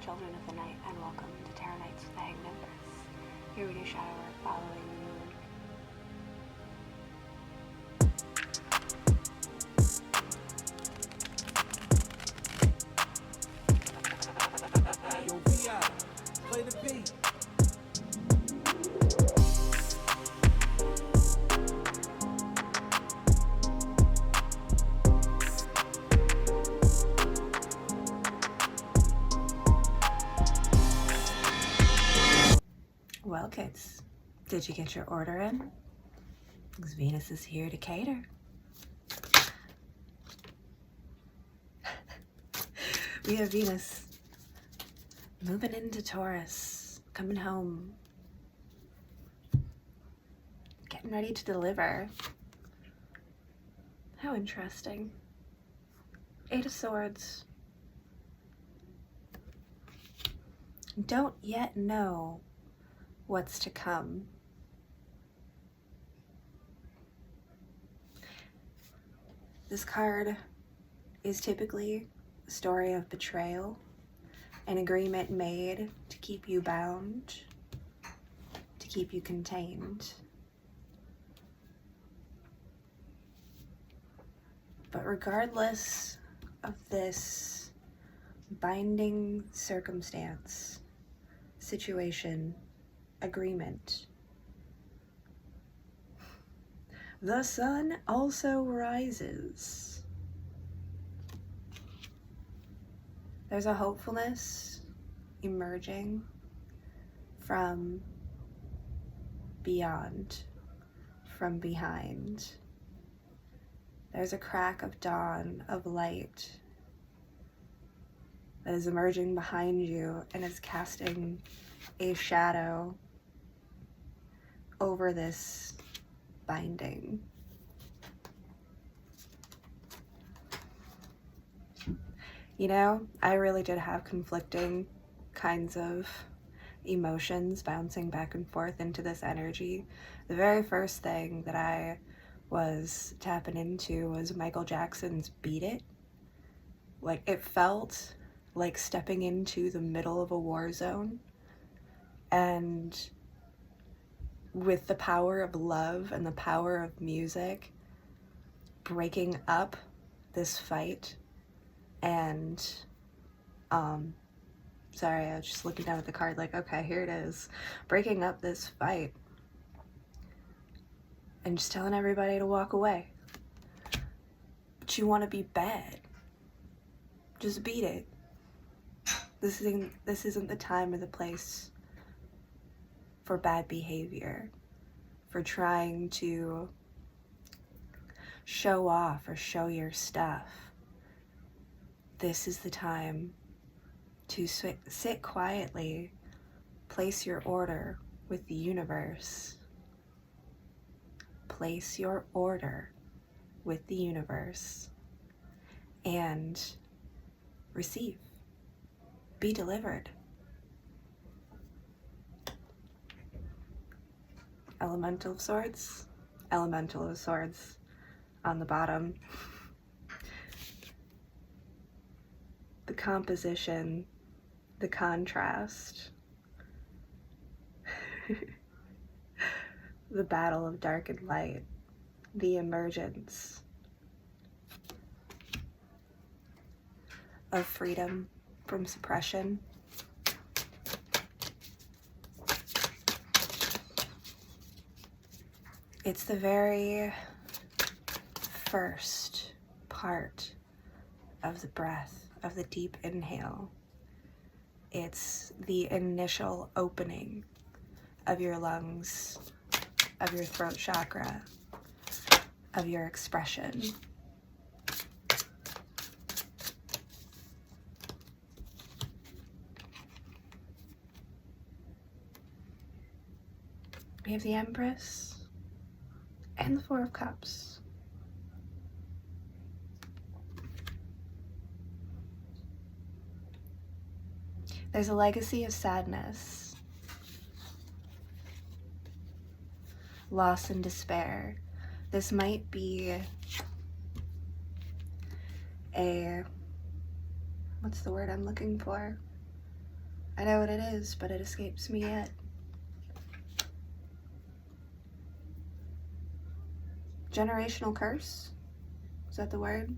children of the night, and welcome to Tarot Nights with the Hanged Empress. Here we do shadow work following the moon. Yo, VI, play the beat. Well, kids, did you get your order in? Because Venus is here to cater. We have Venus moving into Taurus, coming home, getting ready to deliver. How interesting. 8 of Swords. Don't yet know what's to come. This card is typically a story of betrayal, an agreement made to keep you bound, to keep you contained. But regardless of this binding circumstance, situation, agreement, the sun also rises. There's a hopefulness emerging from beyond, from behind. There's a crack of dawn, of light that is emerging behind you and is casting a shadow over this binding. You know, I really did have conflicting kinds of emotions bouncing back and forth into this energy. The very first thing that I was tapping into was Michael Jackson's Beat It. Like, it felt like stepping into the middle of a war zone, and with the power of love and the power of music breaking up this fight. And sorry, I was just looking down at the card like, okay, here it is, breaking up this fight and just telling everybody to walk away. But you want to be bad, just beat it. This isn't the time or the place for bad behavior, for trying to show off or show your stuff. This is the time to sit quietly, place your order with the universe. Place your order with the universe and receive. Be delivered. Elemental of Swords on the bottom. The composition, the contrast, the battle of dark and light, the emergence of freedom from suppression. It's the very first part of the breath, of the deep inhale. It's the initial opening of your lungs, of your throat chakra, of your expression. We have the Empress and the Four of Cups. There's a legacy of sadness, loss and despair. This might be a, what's the word I'm looking for? I know what it is, but it escapes me yet. Generational curse? Is that the word?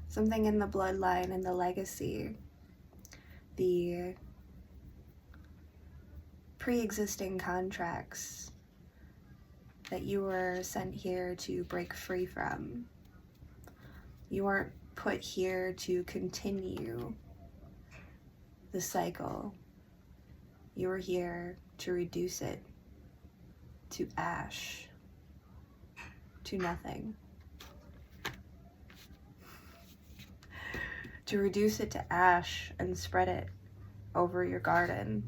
Something in the bloodline and the legacy. The pre-existing contracts that you were sent here to break free from. You weren't put here to continue the cycle. You were here to reduce it to ash, to nothing. To reduce it to ash and spread it over your garden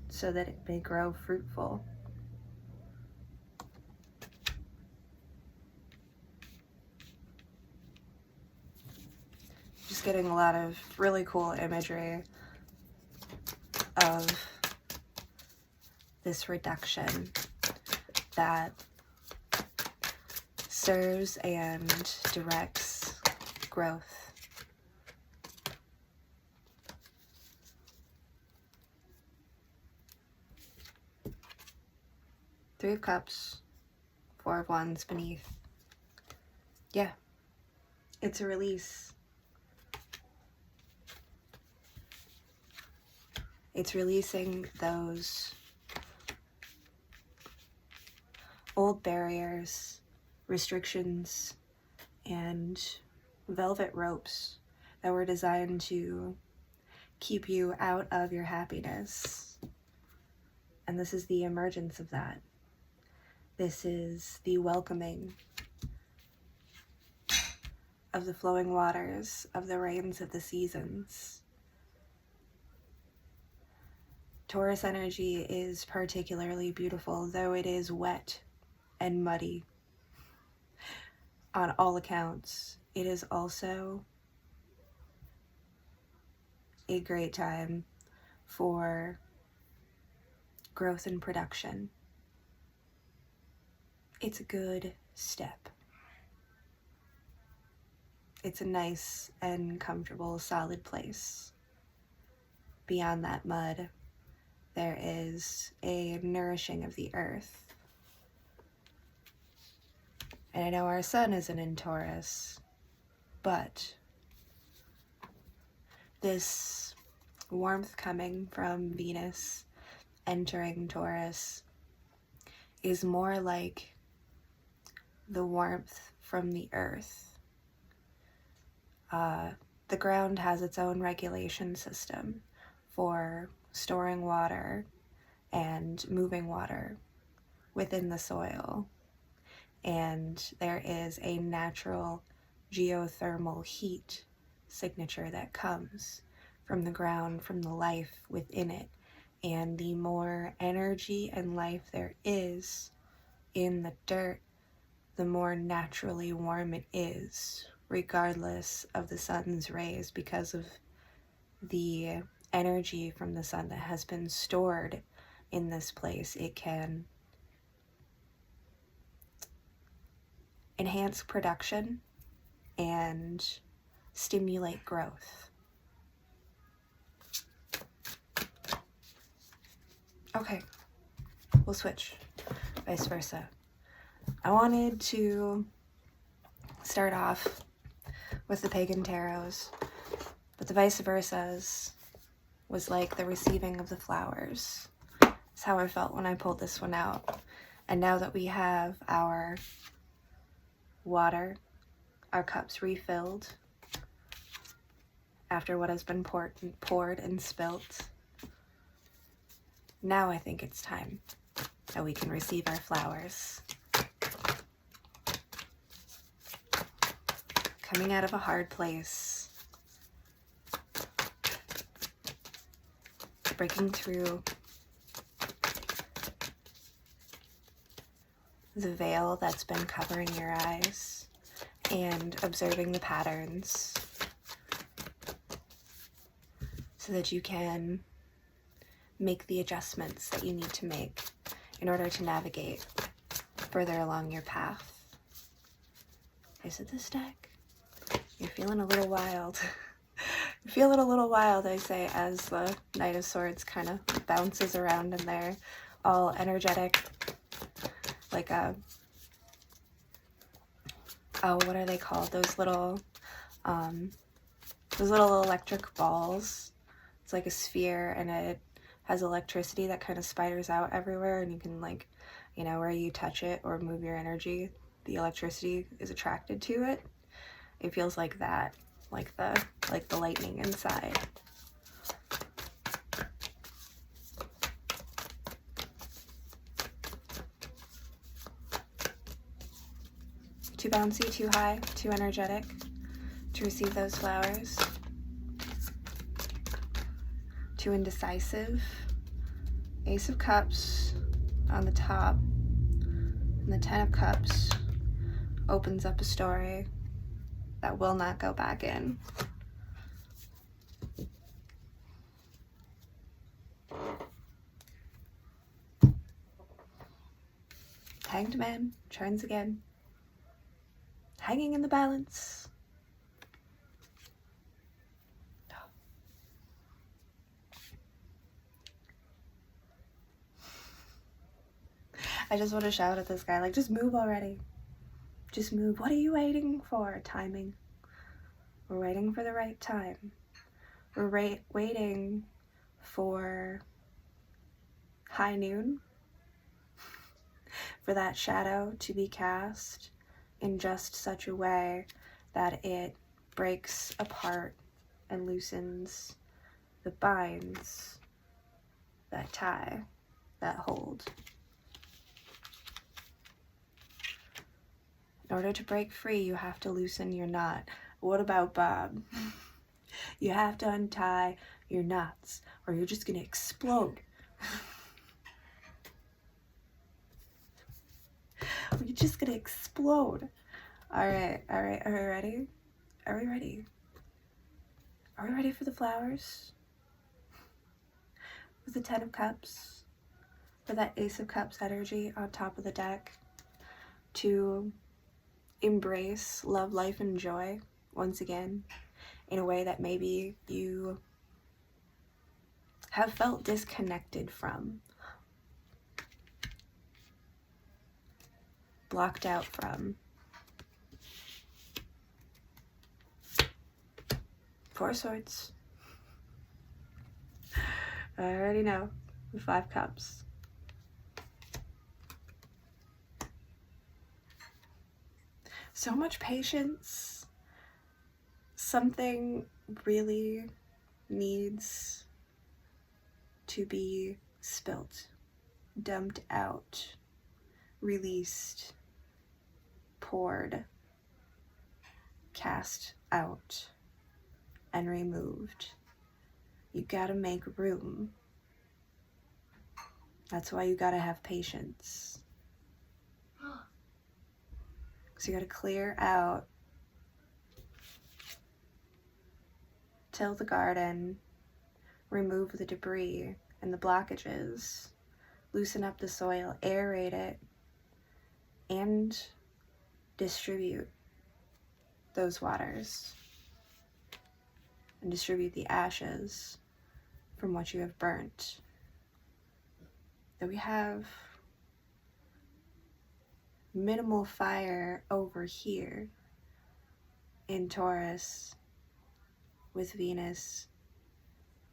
so that it may grow fruitful. Just getting a lot of really cool imagery of this reduction that serves and directs growth. Three of Cups, Four of Wands beneath. Yeah, it's a release. It's releasing those old barriers, restrictions, and velvet ropes that were designed to keep you out of your happiness. And this is the emergence of that. This is the welcoming of the flowing waters, of the rains of the seasons. Taurus energy is particularly beautiful, though it is wet and muddy on all accounts. It is also a great time for growth and production. It's a good step. It's a nice and comfortable, solid place. Beyond that mud, there is a nourishing of the earth. And I know our sun isn't in Taurus, but this warmth coming from Venus entering Taurus is more like the warmth from the earth. The ground has its own regulation system for storing water and moving water within the soil. And there is a natural geothermal heat signature that comes from the ground, from the life within it. And the more energy and life there is in the dirt, the more naturally warm it is, regardless of the sun's rays, because of the energy from the sun that has been stored in this place. It can enhance production and stimulate growth. Okay, we'll switch, vice versa. I wanted to start off with the pagan tarots, but the vice versas was like the receiving of the flowers. That's how I felt when I pulled this one out. And now that we have our water, our cups refilled after what has been poured and spilt, now I think it's time that we can receive our flowers. Coming out of a hard place, breaking through the veil that's been covering your eyes and observing the patterns so that you can make the adjustments that you need to make in order to navigate further along your path. Is it this deck? You're feeling a little wild. Feel it a little wild, I say, as the Knight of Swords kind of bounces around in there, all energetic, like a, oh, what are they called? Those little electric balls. It's like a sphere, and it has electricity that kind of spiders out everywhere, and you can, like, you know, where you touch it or move your energy, the electricity is attracted to it. It feels like that, like the lightning inside. Too bouncy, too high, too energetic to receive those flowers. Too indecisive. Ace of Cups on the top, and the Ten of Cups opens up a story that will not go back in. Hanged Man turns again, hanging in the balance. I just want to shout at this guy, like, just move already. Just move. What are you waiting for? Timing. We're waiting for the right time. We're waiting for high noon, for that shadow to be cast in just such a way that it breaks apart and loosens the binds that tie, that hold. In order to break free, you have to loosen your knot. What about Bob? You have to untie your knots, or you're just gonna explode. You're just gonna explode. All right, are we ready? Are we ready? Are we ready for the flowers? With the Ten of Cups, for that Ace of Cups energy on top of the deck, to embrace love, life, and joy once again in a way that maybe you have felt disconnected from, blocked out from. Four Swords. I already know. The Five Cups. So much patience. Something really needs to be spilt, dumped out, released, poured, cast out, and removed. You gotta make room. That's why you gotta have patience. So you gotta clear out, till the garden, remove the debris and the blockages, loosen up the soil, aerate it, and distribute those waters, and distribute the ashes from what you have burnt. Then we have minimal fire over here in Taurus with Venus.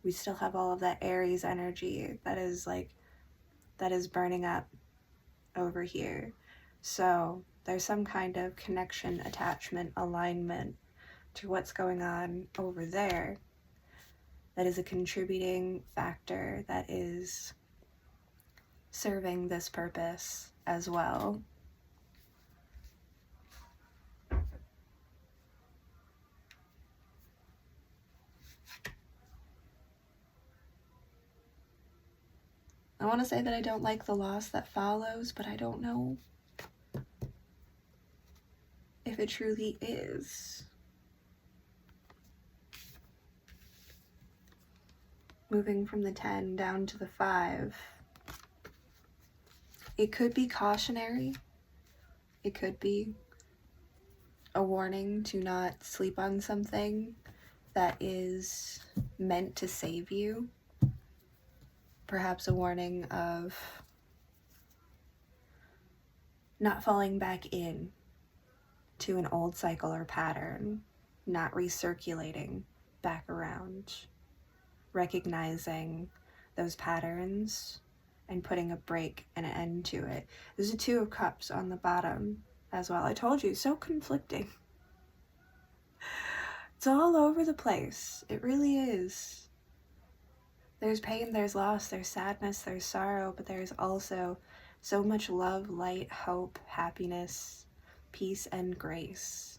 We still have all of that Aries energy that is burning up over here. So there's some kind of connection, attachment, alignment to what's going on over there that is a contributing factor that is serving this purpose as well. I want to say that I don't like the loss that follows, but I don't know if it truly is. Moving from the 10 down to the 5. It could be cautionary. It could be a warning to not sleep on something that is meant to save you. Perhaps a warning of not falling back in to an old cycle or pattern, not recirculating back around, recognizing those patterns and putting a break and an end to it. There's a Two of Cups on the bottom as well. I told you, so conflicting. It's all over the place. It really is. There's pain, there's loss, there's sadness, there's sorrow, but there's also so much love, light, hope, happiness, peace, and grace.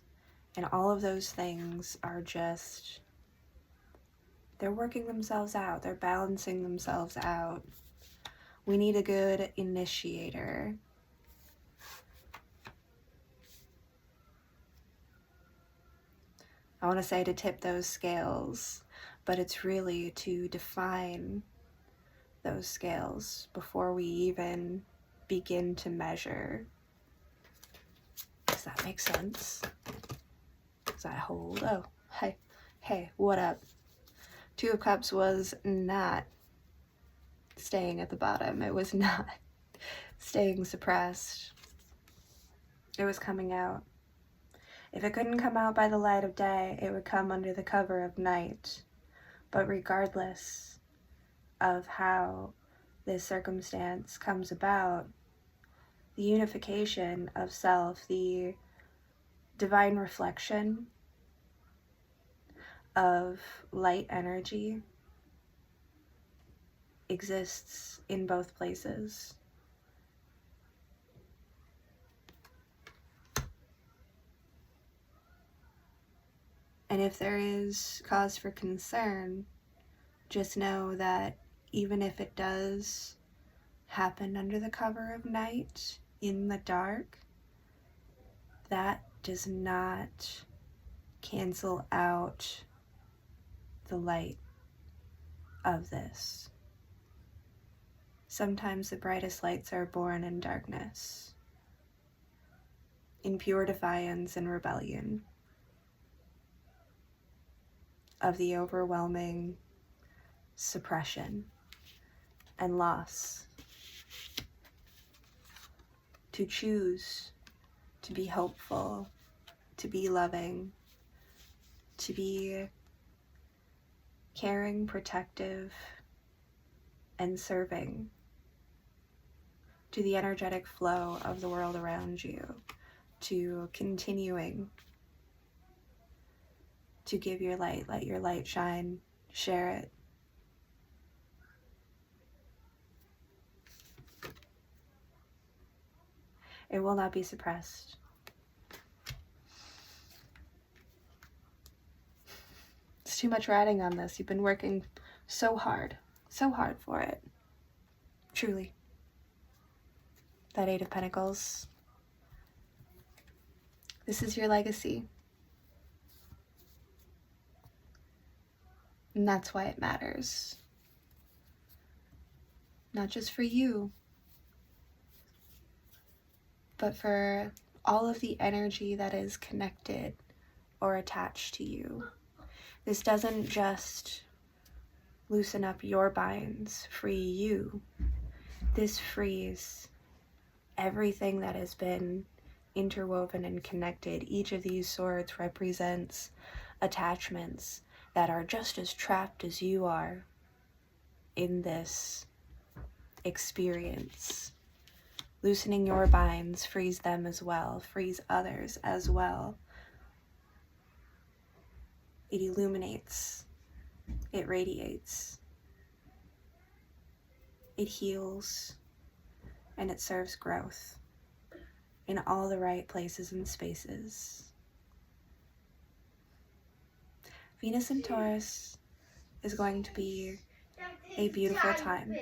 And all of those things are just, they're working themselves out. They're balancing themselves out. We need a good initiator. I want to say to tip those scales, but it's really to define those scales before we even begin to measure. Does that make sense? Does that hold? Oh, hey, what up? Two of Cups was not staying at the bottom. It was not staying suppressed. It was coming out. If it couldn't come out by the light of day, it would come under the cover of night. But regardless of how this circumstance comes about, the unification of self, the divine reflection of light energy exists in both places. And if there is cause for concern, just know that even if it does happen under the cover of night, in the dark, that does not cancel out the light of this. Sometimes the brightest lights are born in darkness, in pure defiance and rebellion of the overwhelming suppression and loss. To choose to be hopeful, to be loving, to be caring, protective, and serving to the energetic flow of the world around you, to continuing to give your light, let your light shine, share it. It will not be suppressed. It's too much riding on this. You've been working so hard for it. Truly. That Eight of Pentacles. This is your legacy. And that's why it matters. Not just for you, but for all of the energy that is connected or attached to you. This doesn't just loosen up your binds, free you. This frees everything that has been interwoven and connected. Each of these swords represents attachments that are just as trapped as you are in this experience. Loosening your binds frees them as well, frees others as well. It illuminates, it radiates, it heals, and it serves growth in all the right places and spaces. Venus in Taurus is going to be a beautiful time.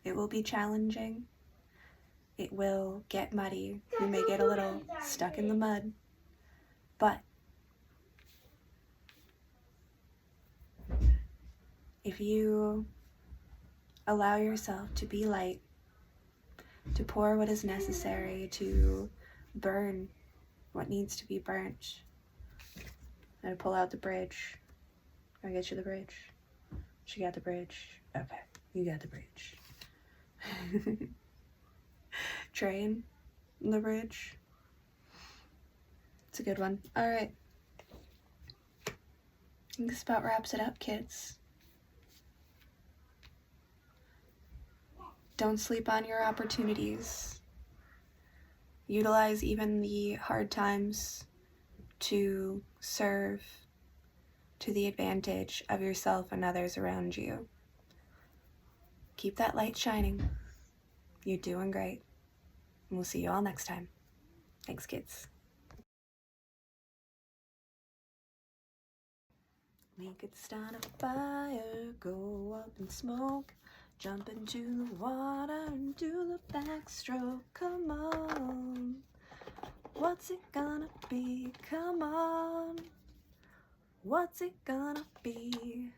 It will be challenging. It will get muddy. You may get a little stuck in the mud. But if you allow yourself to be light, to pour what is necessary, to burn what needs to be burnt, and pull out the bridge, I get you the bridge. She got the bridge. Okay, you got the bridge. Train the bridge. It's a good one. All right. I think this about wraps it up, kids. Don't sleep on your opportunities. Utilize even the hard times to serve to the advantage of yourself and others around you. Keep that light shining. You're doing great. And we'll see you all next time. Thanks, kids. We could start a fire, go up in smoke, jump into the water and do the backstroke. Come on, what's it gonna be? Come on, what's it gonna be?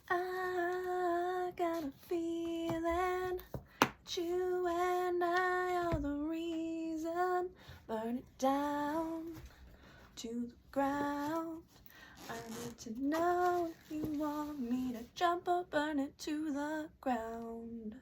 I got a feeling that you and I are the reason. Burn it down to the ground. I need to know if you want me to jump or burn it to the ground.